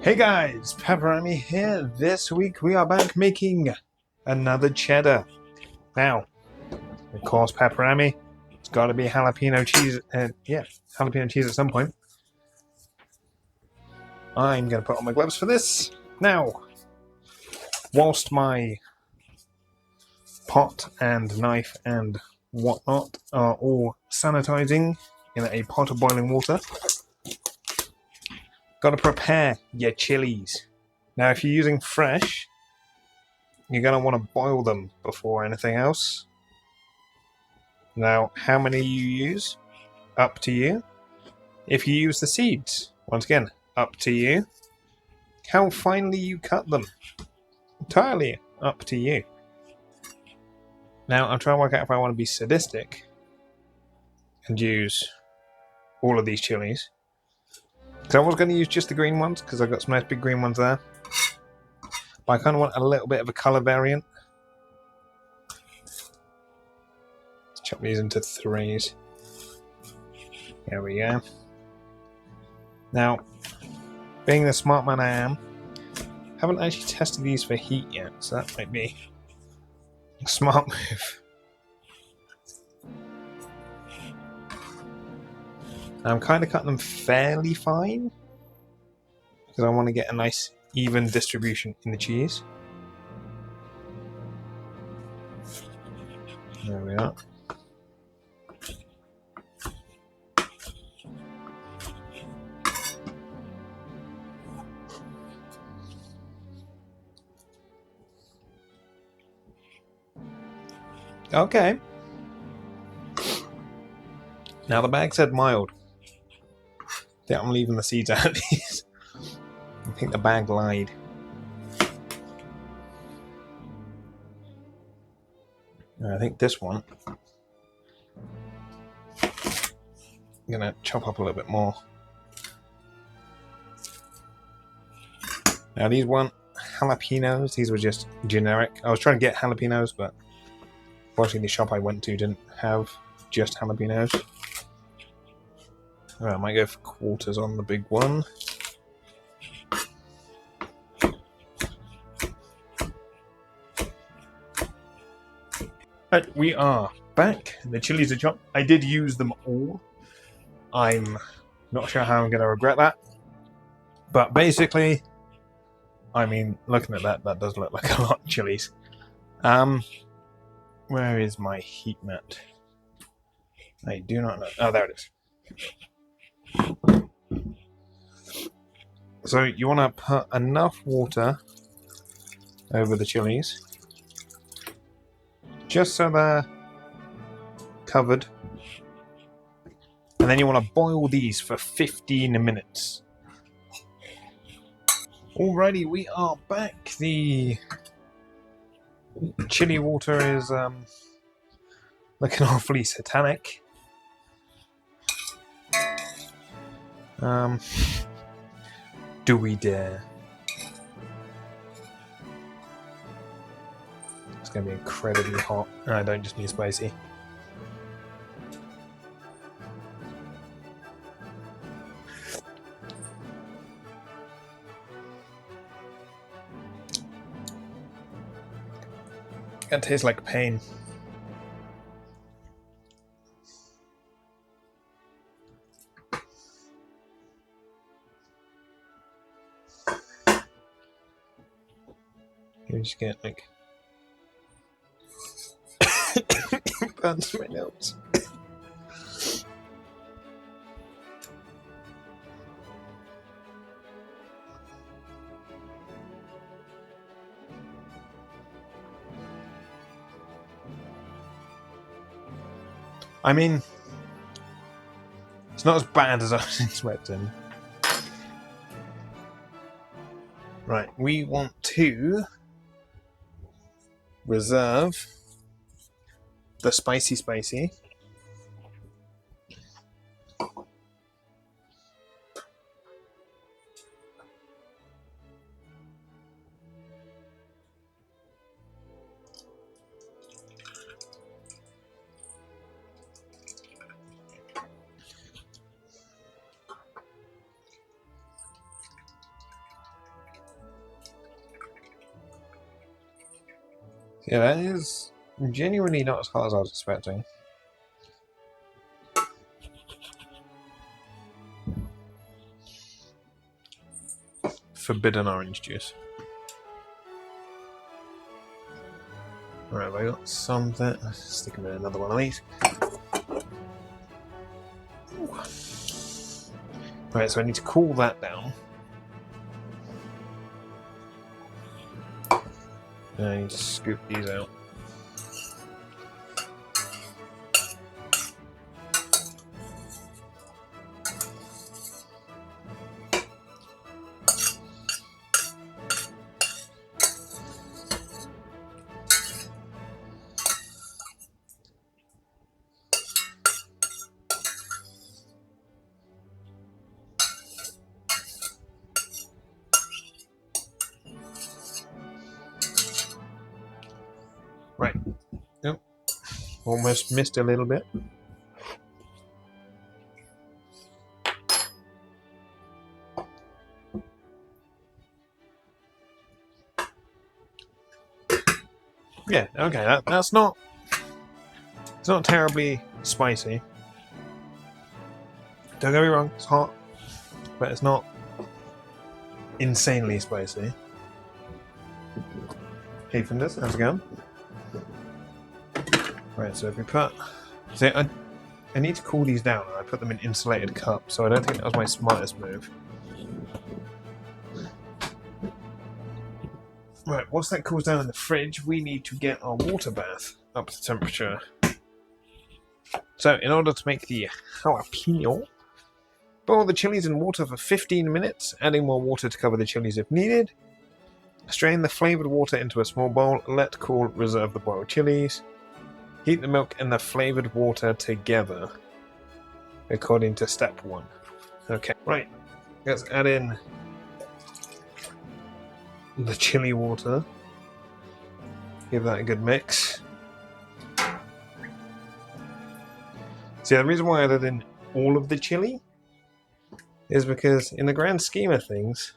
Hey guys, PepperAmmy here. This week we are back making another cheddar. Now, of course, PepperAmmy, it's got to be jalapeno cheese. Jalapeno cheese at some point. I'm going to put on my gloves for this. Now, whilst my pot and knife and whatnot are all sanitizing in a pot of boiling water, got to prepare your chilies. Now, if you're using fresh, you're going to want to boil them before anything else. Now, how many you use? Up to you. If you use the seeds, once again, up to you. How finely you cut them, entirely up to you. Now, I'm trying to work out if I want to be sadistic and use all of these chilies. Because I was going to use just the green ones, because I've got some nice big green ones there. But I kind of want a little bit of a colour variant. Let's chop these into threes. There we go. Now, being the smart man I am, haven't actually tested these for heat yet, so that might be a smart move. I'm kind of cutting them fairly fine, because I want to get a nice even distribution in the cheese. There we are. Okay. Now the bag said mild. I think I'm leaving the seeds out of these. I think the bag lied. I think this one I'm gonna chop up a little bit more. Now these weren't jalapenos, these were just generic. I was trying to get jalapenos, but fortunately the shop I went to didn't have just jalapenos. I might go for quarters on the big one. Right, we are back. The chilies are chopped. I did use them all. I'm not sure how I'm going to regret that. But basically, I mean, looking at that, that does look like a lot of chilies. Where is my heat mat? I do not know. Oh, there it is. So you want to put enough water over the chilies, just so they're covered, and then you want to boil these for 15 minutes. Alrighty, we are back. The chili water is looking awfully satanic. Do we dare? It's going to be incredibly hot. I don't just mean spicy. It tastes like pain. You just get like burns my nose. I mean, it's not as bad as I was expecting. Right, we want to reserve the spicy. Yeah, that is genuinely not as hot as I was expecting. Forbidden orange juice. Alright, I got something. Stick them in another one of these. Right, so I need to cool that down. And I need to scoop these out. Right. Yep. Almost missed a little bit. Yeah, okay, that's not... It's not terribly spicy. Don't get me wrong, it's hot. But it's not insanely spicy. Hey Finders, how's it going? Right, so if we put... See, I need to cool these down, and I put them in insulated cups, so I don't think that was my smartest move. Right, once that cools down in the fridge, we need to get our water bath up to temperature. So, in order to make the jalapeno, boil the chilies in water for 15 minutes, adding more water to cover the chilies if needed. Strain the flavoured water into a small bowl, let cool, reserve the boiled chilies. Heat the milk and the flavoured water together, according to step 1. Okay, right, let's add in the chili water. Give that a good mix. See, the reason why I added in all of the chili is because in the grand scheme of things,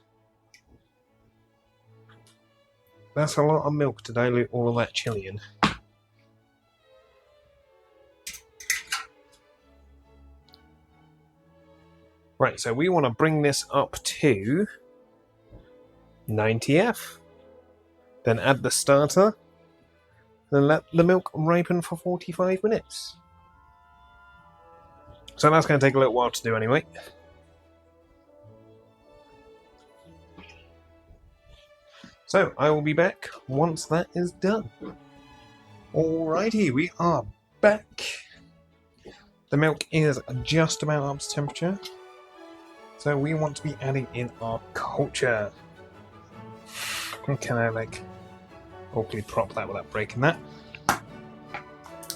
that's a lot of milk to dilute all of that chili in. Right, so we want to bring this up to 90F. Then add the starter. Then let the milk ripen for 45 minutes. So that's going to take a little while to do anyway. So I will be back once that is done. Alrighty, we are back. The milk is just about up to temperature. So we want to be adding in our culture. Can I hopefully prop that without breaking that?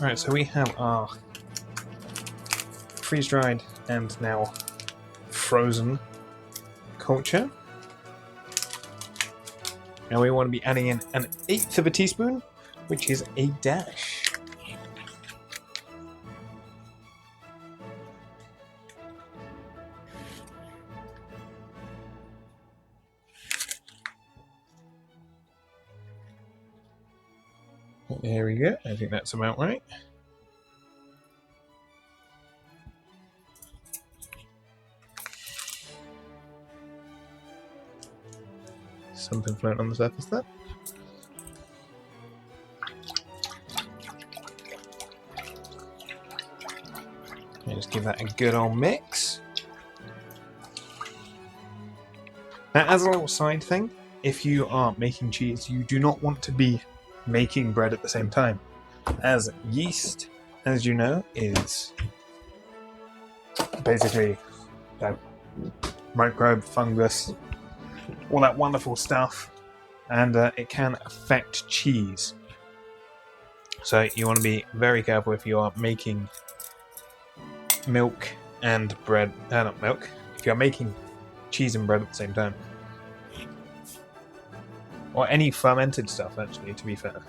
Alright, so we have our freeze-dried and now frozen culture. And we want to be adding in 1/8 of a teaspoon, which is a dash. There we go, I think that's about right. Something floating on the surface there. And just give that a good old mix. Now, as a little side thing, if you are making cheese, you do not want to be making bread at the same time, as yeast, as you know, is basically microbe, fungus, all that wonderful stuff, and it can affect cheese. So you want to be very careful if you are making milk and bread, not milk, if you're making cheese and bread at the same time. Or any fermented stuff, actually, to be fair.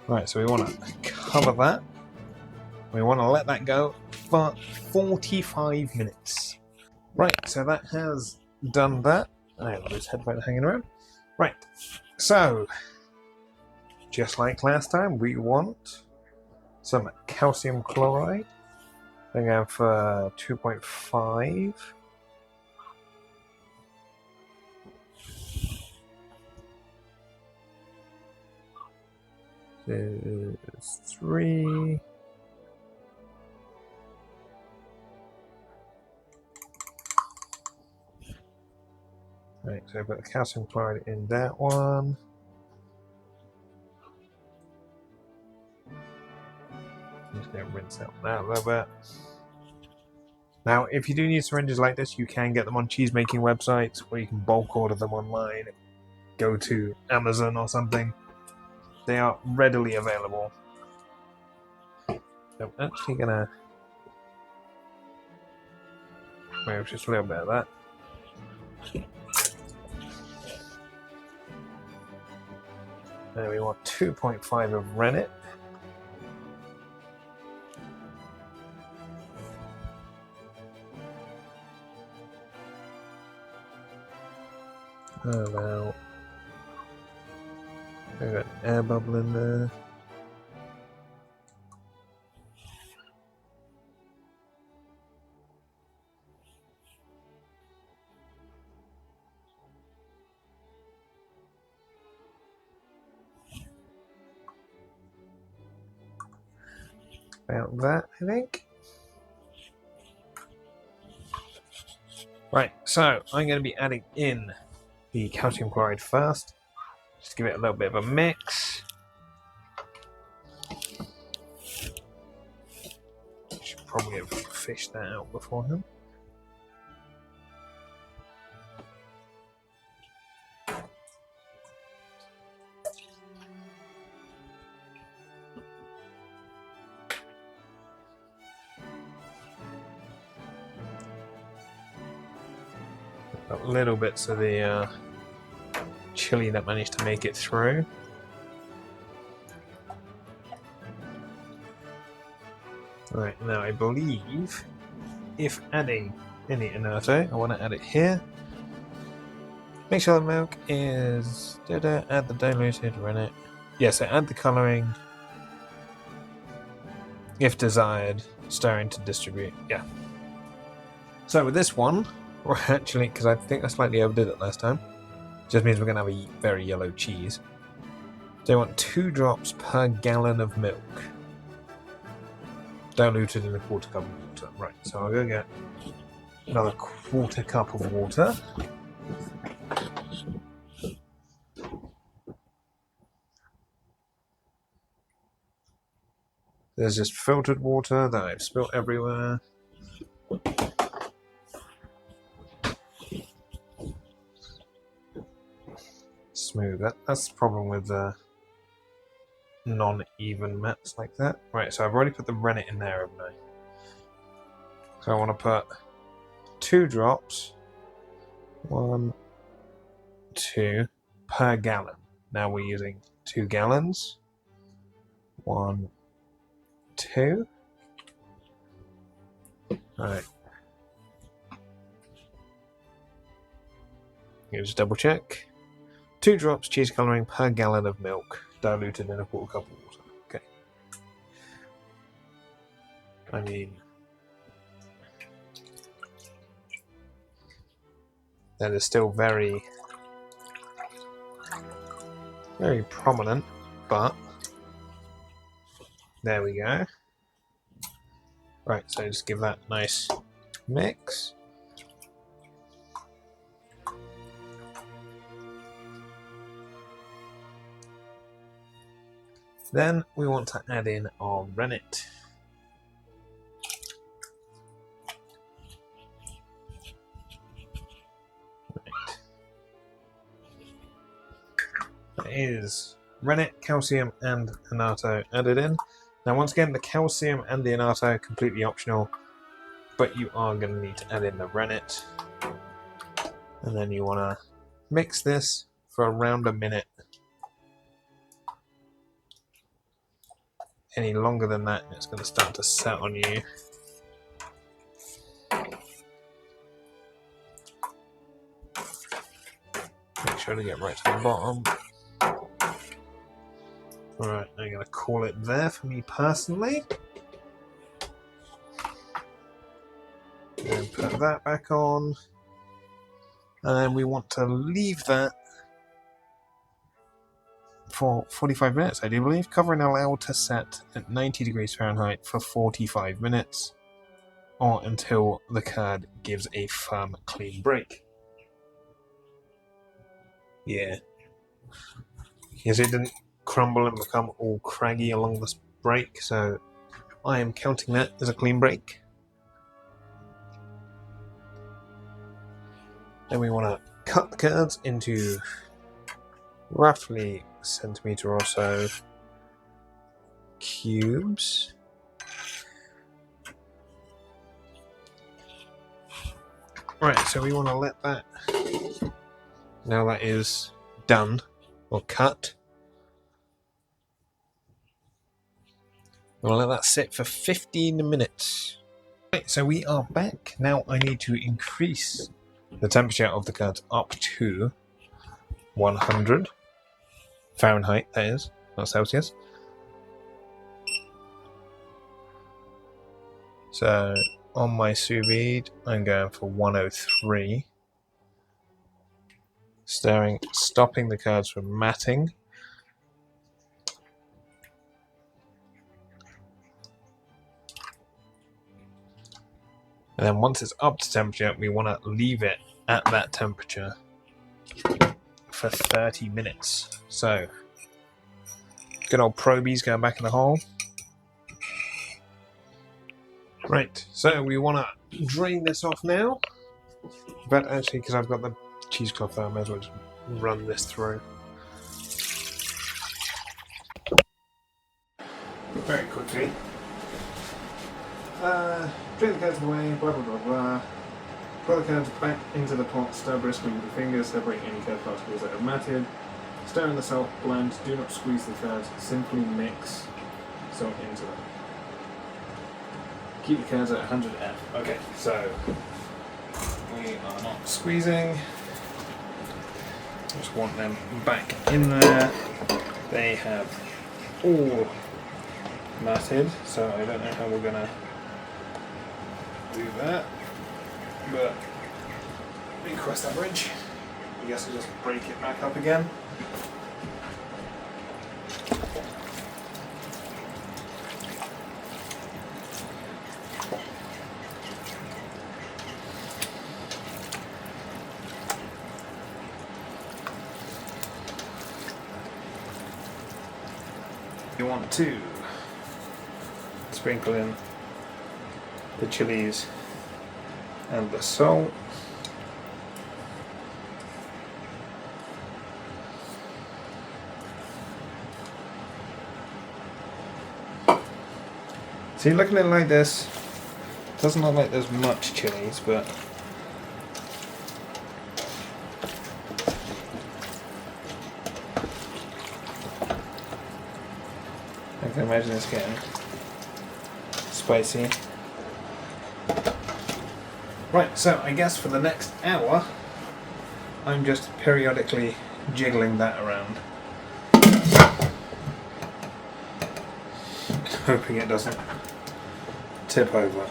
Right, so we want to cover that. We want to let that go for 45 minutes. Right, so that has done that. I have this headphone hanging around. Right, so just like last time, we want some calcium chloride. I'm going for 2.5. There's 3. Right, so I've got the calcium chloride in that one. I'm just going to rinse out that a little bit. Now, if you do need syringes like this, you can get them on cheese making websites, or you can bulk order them online. Go to Amazon or something. They are readily available. So I'm actually going to move just a little bit of that. Then we want 2.5 of rennet. About, I've got an air bubble in there. About that, I think. Right, so I'm going to be adding in the calcium chloride first. Just give it a little bit of a mix. Should probably have fished that out beforehand. Got little bits of the chili that managed to make it through. Right, now I believe if adding any annato, I want to add it here. Make sure the milk is... add the diluted rennet. Yeah, so add the colouring. If desired, stirring to distribute. Yeah. So with this one, we're actually, because I think I slightly overdid it last time, just means we're going to have a very yellow cheese. So I want 2 drops per gallon of milk. Diluted in a 1/4 cup of water. Right, so I'll go get another 1/4 cup of water. There's just filtered water that I've spilt everywhere. Smooth. That's the problem with non-even mats like that. Right, so I've already put the rennet in there, haven't I? So I want to put 2 drops. 1, 2 per gallon. Now we're using 2 gallons. 1, 2. Right. You just double check. 2 drops cheese colouring per gallon of milk, diluted in a 1/4 cup of water. Okay. I mean, that is still very, very prominent, but there we go. Right, so just give that a nice mix. Then we want to add in our rennet. Right. That is rennet, calcium, and annato added in. Now, once again, the calcium and the annato are completely optional, but you are going to need to add in the rennet. And then you want to mix this for around a minute. Any longer than that, it's going to start to set on you. Make sure to get right to the bottom. Right, I'm going to call it there for me personally. And put that back on. And then we want to leave that for 45 minutes, I do believe. Cover and allow to set at 90 degrees Fahrenheit for 45 minutes. Or until the curd gives a firm, clean break. Yeah. Because it didn't crumble and become all craggy along this break, so I am counting that as a clean break. Then we want to cut the curds into roughly a centimetre or so cubes. Right, so we want to let that, now that is done, or cut, we'll let that sit for 15 minutes. Right, so we are back. Now I need to increase the temperature of the curds up to 100 Fahrenheit, that is, not Celsius. So on my sous vide, I'm going for 103. Stopping the curds from matting. And then once it's up to temperature, we want to leave it at that temperature for 30 minutes. So, good old probies going back in the hole. Right, so we want to drain this off now. But actually, because I've got the cheesecloth there, I may as well just run this through. Very quickly. Drain the curds away, blah blah blah blah. Pour the curds back into the pot, stir briskly with the fingers, separate any curd particles that have matted. Stir in the salt, blend, do not squeeze the curds, simply mix salt into them. Keep the curds at 100 F. Okay, so we are not squeezing. Just want them back in there. They have all matted, so I don't know how we're gonna do that, but we cross that bridge. I guess we'll just break it back up again. You want to sprinkle in the chilies and the salt. See, looking at it like this, doesn't look like there's much chilies, but I can imagine it's getting spicy. Right, so I guess for the next hour, I'm just periodically jiggling that around. Hoping it doesn't tip over.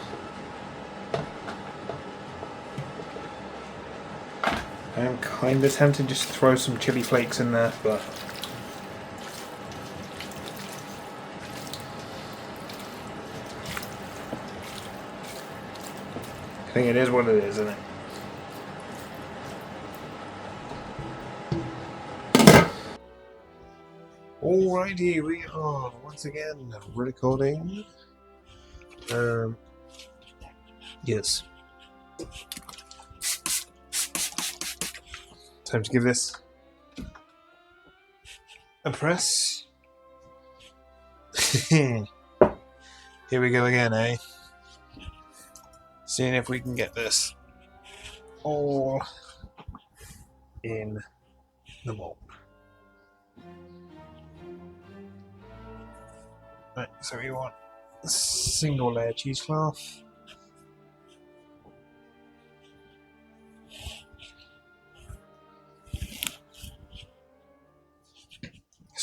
I am kind of tempted just to throw some chili flakes in there, but I think it is what it is, isn't it? Alrighty, we are once again recording. Yes. Time to give this a press. Here we go again, eh? Seeing if we can get this all in the mold. Right, so we want a single layer cheesecloth.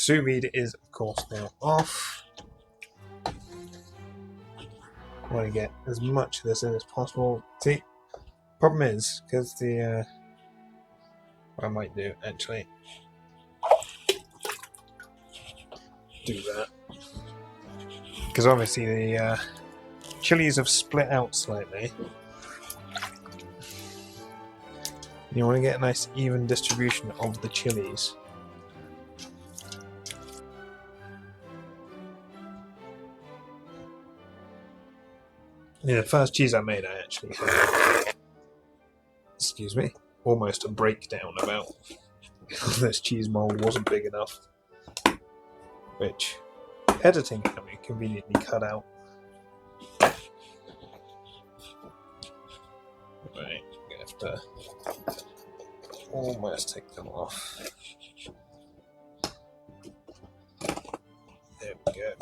Sous vide is, of course, now off. I want to get as much of this in as possible. See, problem is, because the... what I might do, actually, do that. Because obviously the chilies have split out slightly. You want to get a nice even distribution of the chilies. Yeah, the first cheese I made, I actually had, excuse me, almost a breakdown about this cheese mold wasn't big enough, which editing Ammy conveniently cut out. Right, we have to almost take them off. There we go.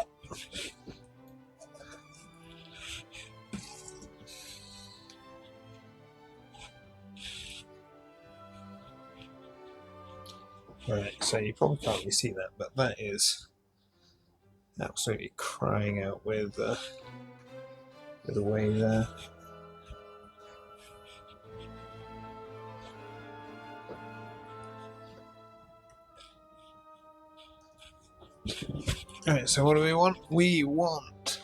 Right, so you probably can't really see that, but that is absolutely crying out with the way there. Alright, so what do we want? We want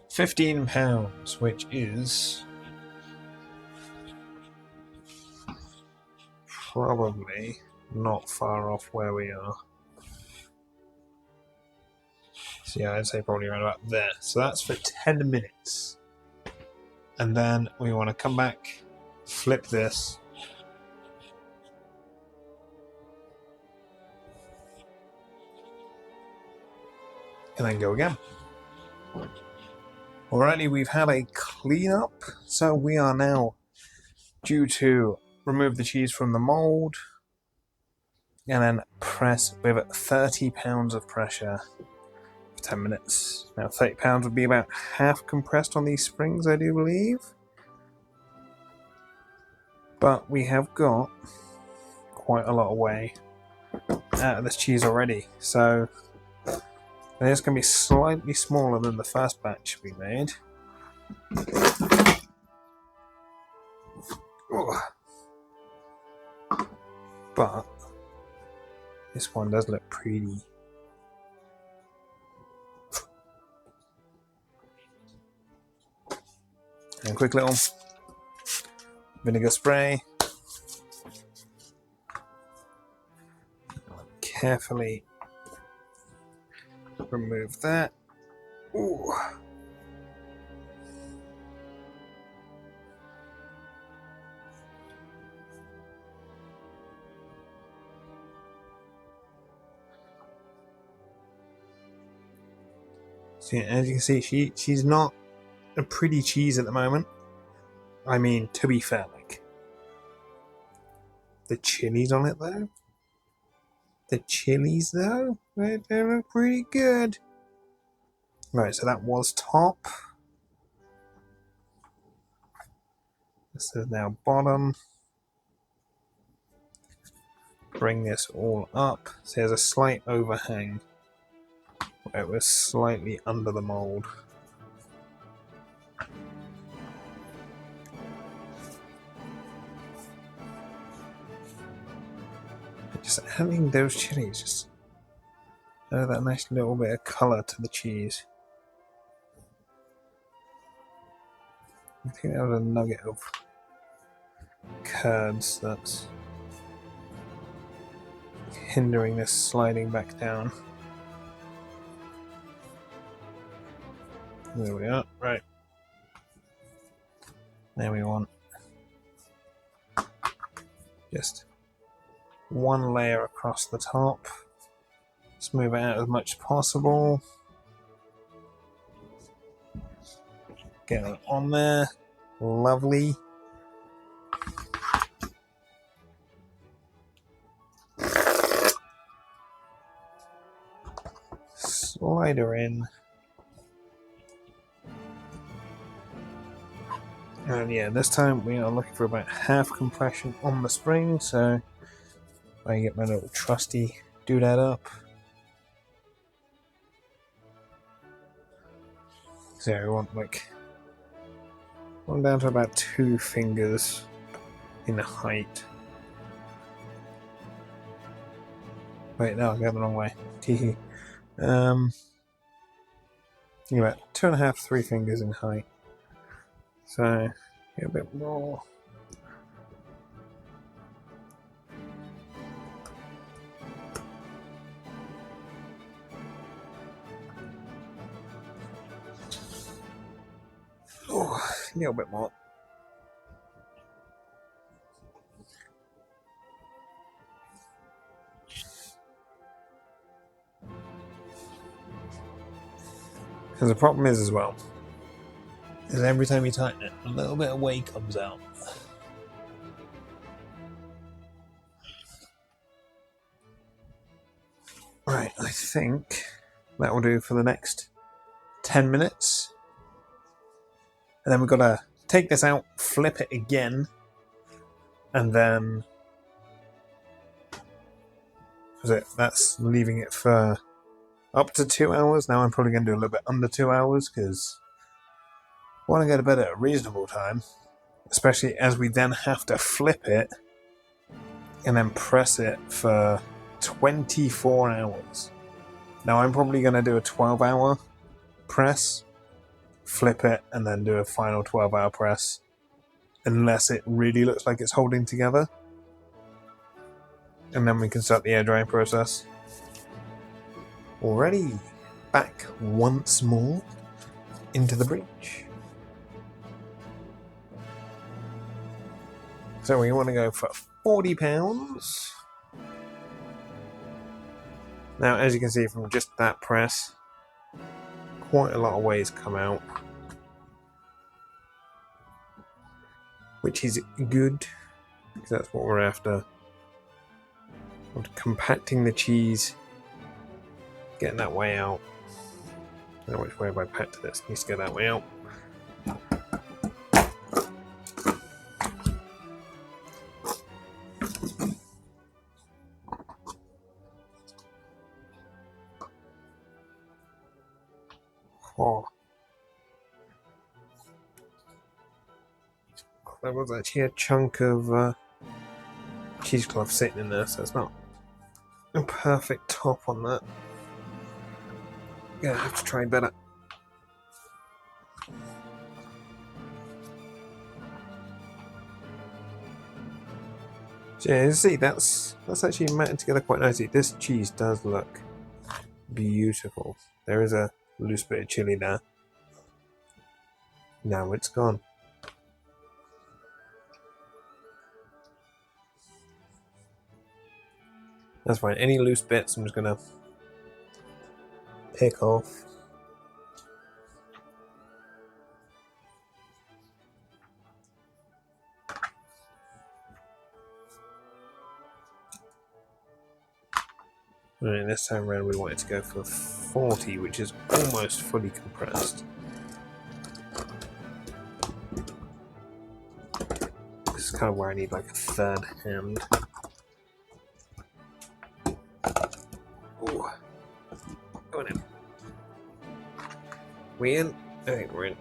£15, which is probably not far off where we are. So yeah, I'd say probably around about there. So that's for 10 minutes. And then we want to come back, flip this. And then go again. Alrighty, we've had a cleanup. So we are now due to remove the cheese from the mold. And then press with 30 pounds of pressure for 10 minutes. Now 30 pounds would be about half compressed on these springs, I do believe. But we have got quite a lot of way out of this cheese already. So it's going to be slightly smaller than the first batch we made. But this one does look pretty. And a quick little vinegar spray. Carefully remove that. Ooh. So as you can see, she's not a pretty cheese at the moment. I mean, to be fair, like the chilies on it though. The chilies though, they look pretty good. Right, so that was top. This is now bottom. Bring this all up. So there's a slight overhang where it was slightly under the mold. Just adding those chilies just add that nice little bit of colour to the cheese. I think that was a nugget of curds that's hindering this sliding back down. There we are, right. There we want just one layer across the top. Smooth it out as much as possible. Get it on there. Lovely. Slide her in. And yeah, this time we are looking for about half compression on the spring, so I get my little trusty doodad up. So I want like one down to about 2 fingers in height. Wait, no, I got the wrong way. Teehee. About 2.5, 3 fingers in height. So a bit more. Oh, a little bit more. Because the problem is as well, is every time you tighten it, a little bit of whey comes out. Right, I think that will do for the next 10 minutes. And then we've got to take this out, flip it again, and then that's leaving it for up to 2 hours. Now I'm probably going to do a little bit under 2 hours because I want to go to bed at a reasonable time, especially as we then have to flip it and then press it for 24 hours. Now I'm probably going to do a 12-hour press, flip it, and then do a final 12-hour press, unless it really looks like it's holding together. And then we can start the air drying process. Already back once more into the bridge. So we want to go for 40 pounds. Now, as you can see from just that press, quite a lot of whey's come out, which is good, because that's what we're after. We're compacting the cheese, getting that whey out. I don't know which way have I packed this, needs to get that way out. Oh. There was actually a chunk of cheesecloth sitting in there, so it's not a perfect top on that. Gonna have to try better. So yeah, you see, that's actually matted together quite nicely. This cheese does look beautiful. There is a loose bit of chili there. Now it's gone. That's fine. Any loose bits, I'm just gonna pick off. Right, this time around we wanted to go for 40, which is almost fully compressed. This is kind of where I need like a third hand. Ooh. Going in. We in? I think we're in.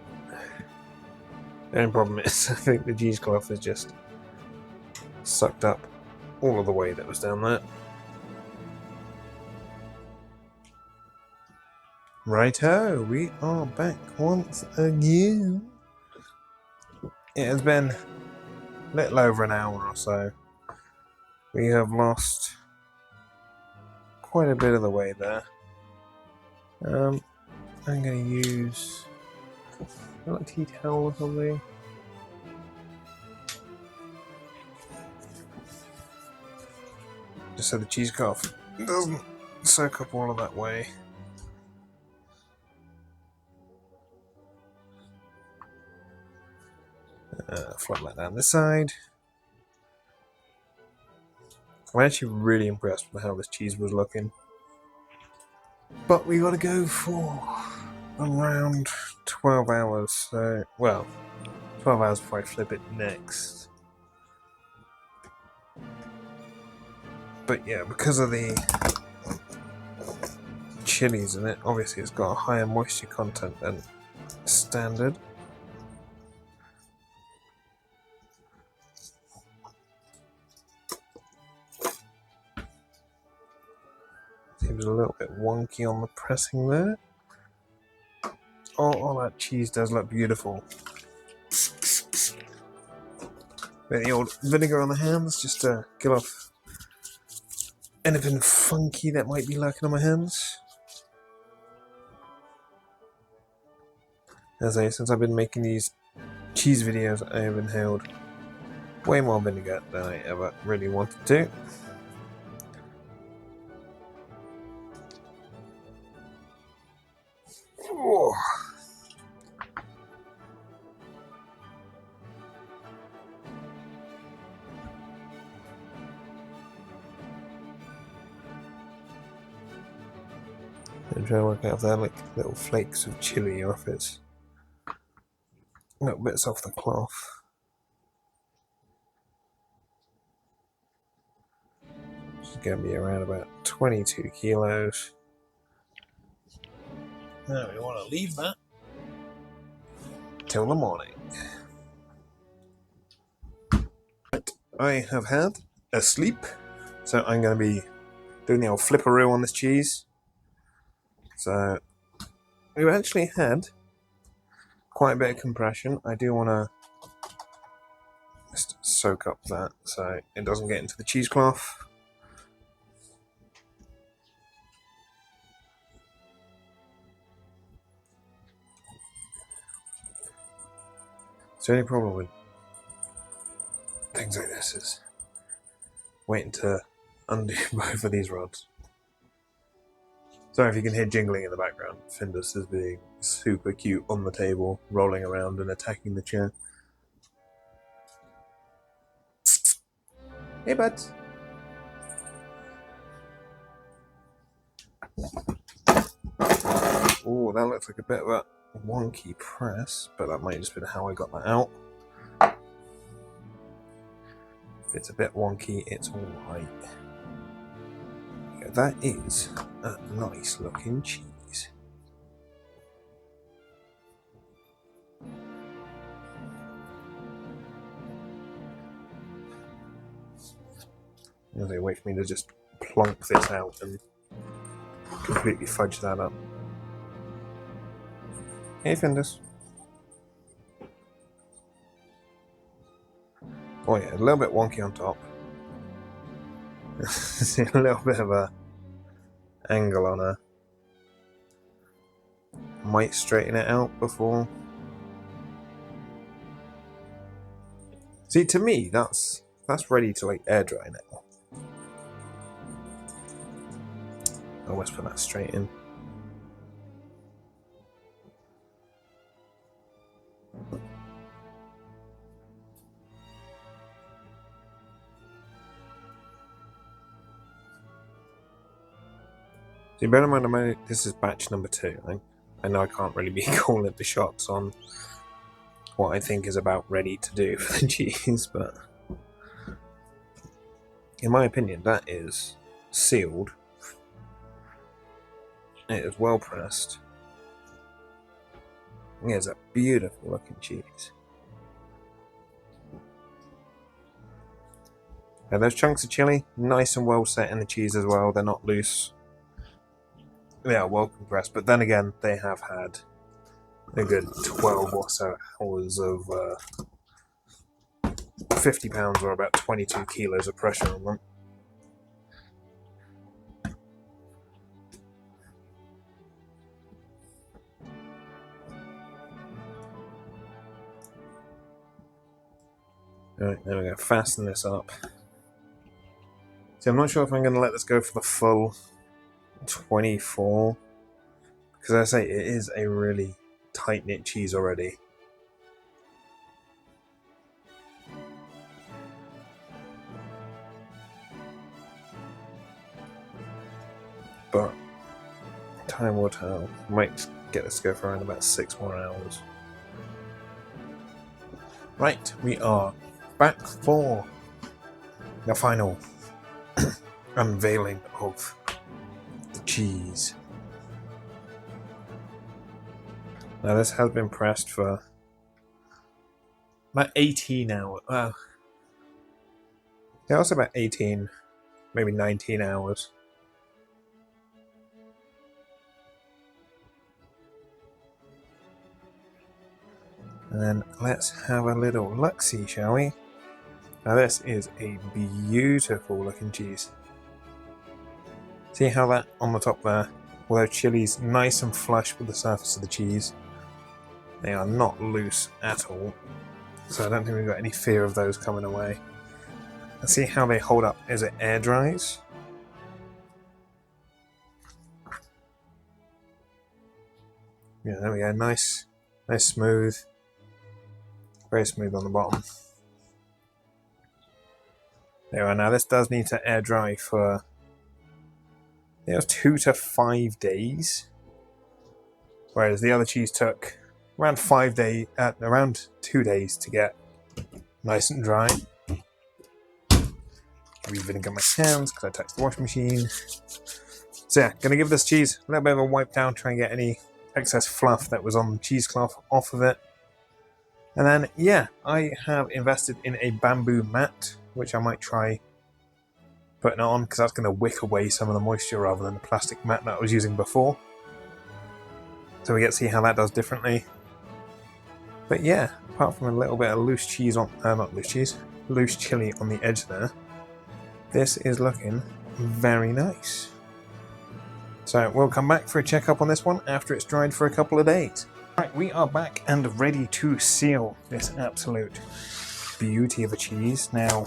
The only problem is, I think the cheesecloth has just sucked up all of the whey that was down there. Righto, we are back once again. It has been a little over an hour or so. We have lost quite a bit of the whey there. I'm going to use a tea towel or something. Just so the cheesecloth doesn't soak up all of that whey. Flop that down this side. I'm actually really impressed with how this cheese was looking. But we got to go for around 12 hours. So, well, 12 hours before I flip it next. But yeah, because of the chilies in it, obviously it's got a higher moisture content than standard. Seems a little bit wonky on the pressing there. Oh, that cheese does look beautiful. With the old vinegar on the hands just to kill off anything funky that might be lurking on my hands. As I say, since I've been making these cheese videos, I have inhaled way more vinegar than I ever really wanted to. Oh. I'm trying to work out if they're like little flakes of chili or if it's little bits off the cloth. It's going to be around about 22 kilos. Now we want to leave that till the morning. But I have had a sleep, so I'm going to be doing the old flipperoo on this cheese. So we've actually had quite a bit of compression. I do want to just soak up that so it doesn't get into the cheesecloth. So the only problem with things like this is waiting to undo both of these rods. Sorry if you can hear jingling in the background. Findus is being super cute on the table, rolling around and attacking the chair. Hey, bud. Oh, that looks like a bit of a wonky press, but that might just be how I got that out. If it's a bit wonky, it's alright. Yeah, that is a nice looking cheese. They wait for me to just plonk this out and completely fudge that up. Hey, Findus. Oh yeah, a little bit wonky on top. See a little bit of a angle on her. Might straighten it out before. See, to me, that's ready to like air dry now. I'll always put that straight in. See, bear in mind, this is batch number 2. I know I can't really be calling the shots on what I think is about ready to do for the cheese, but in my opinion, that is sealed. It is well pressed. It is a beautiful looking cheese. Now those chunks of chili, nice and well set in the cheese as well. They're not loose. They are well compressed, but then again, they have had a good 12 or so hours of 50 pounds or about 22 kilos of pressure on them. Alright, now we're going to fasten this up. See, I'm not sure if I'm going to let this go for the full 24, because as I say, it is a really tight-knit cheese already. But time will tell. Might get this to go for around about 6 more hours. Right, we are back for the final unveiling of the cheese. Now this has been pressed for about 18 hours. Yeah, also about 18, maybe 19 hours. And then let's have a little look-see, shall we? Now this is a beautiful looking cheese. See how that on the top there, although chili's nice and flush with the surface of the cheese, they are not loose at all. So I don't think we've got any fear of those coming away. And see how they hold up as it air dries. Yeah, there we go, nice smooth. Very smooth on the bottom. There we are. Now this does need to air dry for 2 to 5 days, whereas the other cheese took around 2 days to get nice and dry. Re-vinegar my hands because I touched the washing machine. So yeah, gonna give this cheese a little bit of a wipe down, try and get any excess fluff that was on the cheesecloth off of it. And then yeah, I have invested in a bamboo mat, which I might try putting it on because that's going to wick away some of the moisture rather than the plastic mat that I was using before. So we get to see how that does differently. But yeah, apart from a little bit of loose cheese on, loose chili on the edge there, this is looking very nice. So we'll come back for a checkup on this one after it's dried for a couple of days. Right, we are back and ready to seal this absolute beauty of a cheese. Now,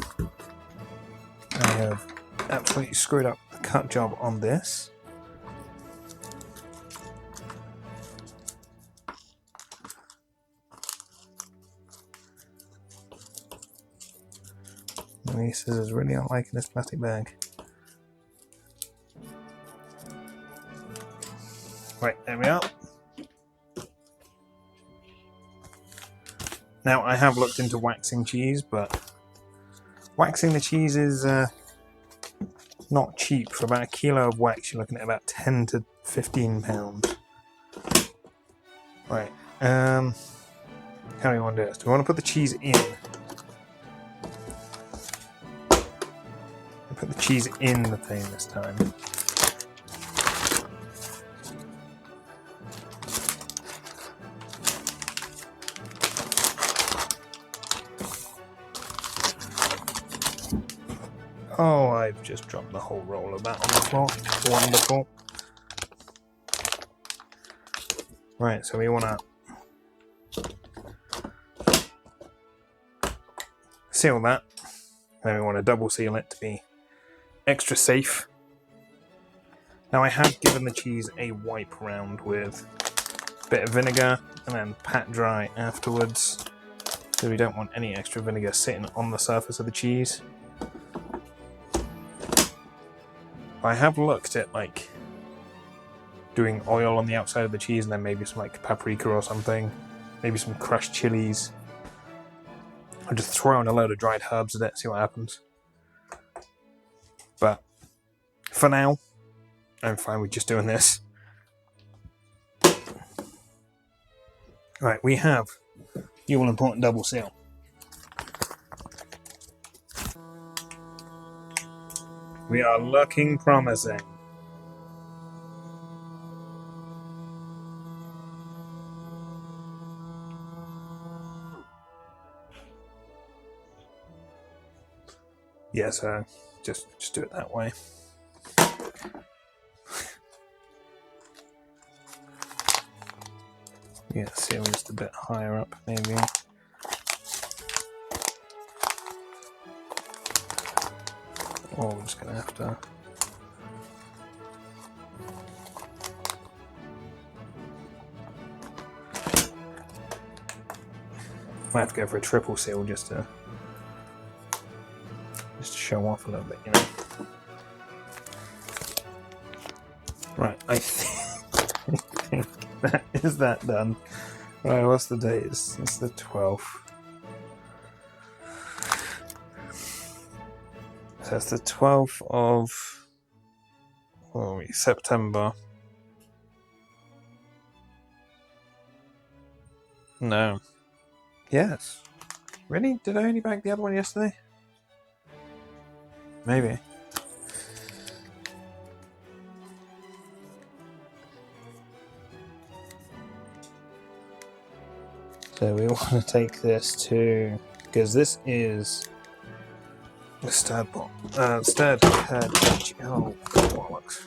I have absolutely screwed up the cut job on this. These scissors really aren't liking this plastic bag. Right, there we are. Now, I have looked into waxing cheese, but waxing the cheese is not cheap. For about a kilo of wax, you're looking at about £10 to £15. Right, how do we want to do this? Do we want to put the cheese in? Put the cheese in the thing this time. Oh, I've just dropped the whole roll of that on the floor. Wonderful. Right, so we want to seal that. Then we want to double seal it to be extra safe. Now I have given the cheese a wipe round with a bit of vinegar and then pat dry afterwards, so we don't want any extra vinegar sitting on the surface of the cheese. I have looked at like doing oil on the outside of the cheese and then maybe some like paprika or something, maybe some crushed chilies. I'll just throw in a load of dried herbs at it, see what happens. But for now, I'm fine with just doing this. Right, we have the all-important double seal. We are looking promising. Yeah, so just do it that way. Yeah, seal just a bit higher up, maybe. Or we're just gonna have to. Might have to go for a triple seal just to show off a little bit, you know. Right, I think that is that done. Right, what's the date? It's the 12th. So it's the 12th of Oh, September. No. Yes. Really? Did I only bag the other one yesterday? Maybe. So we want to take this to, because this is the stirred pot, stirred curd cheese. Oh, bollocks.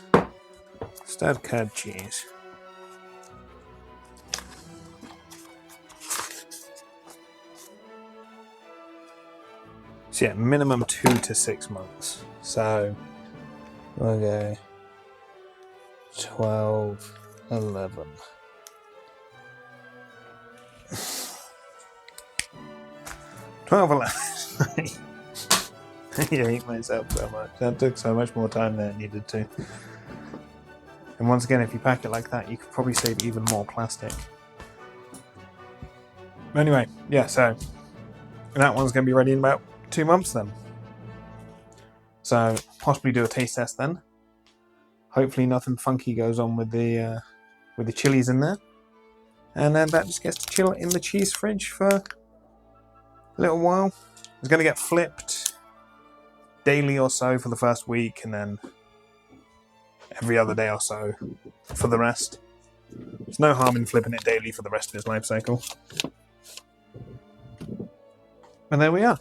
Stirred curd cheese. So yeah, minimum 2 to 6 months. So we'll go 12, 11. 12, 11. I hate myself so much. That took so much more time than it needed to. And once again, if you pack it like that, you could probably save even more plastic. Anyway, yeah, so that one's going to be ready in about 2 months then. So possibly do a taste test then. Hopefully nothing funky goes on with the chilies in there. And then that just gets to chill in the cheese fridge for a little while. It's going to get flipped daily or so for the first week, and then every other day or so for the rest. There's no harm in flipping it daily for the rest of its life cycle. And there we are.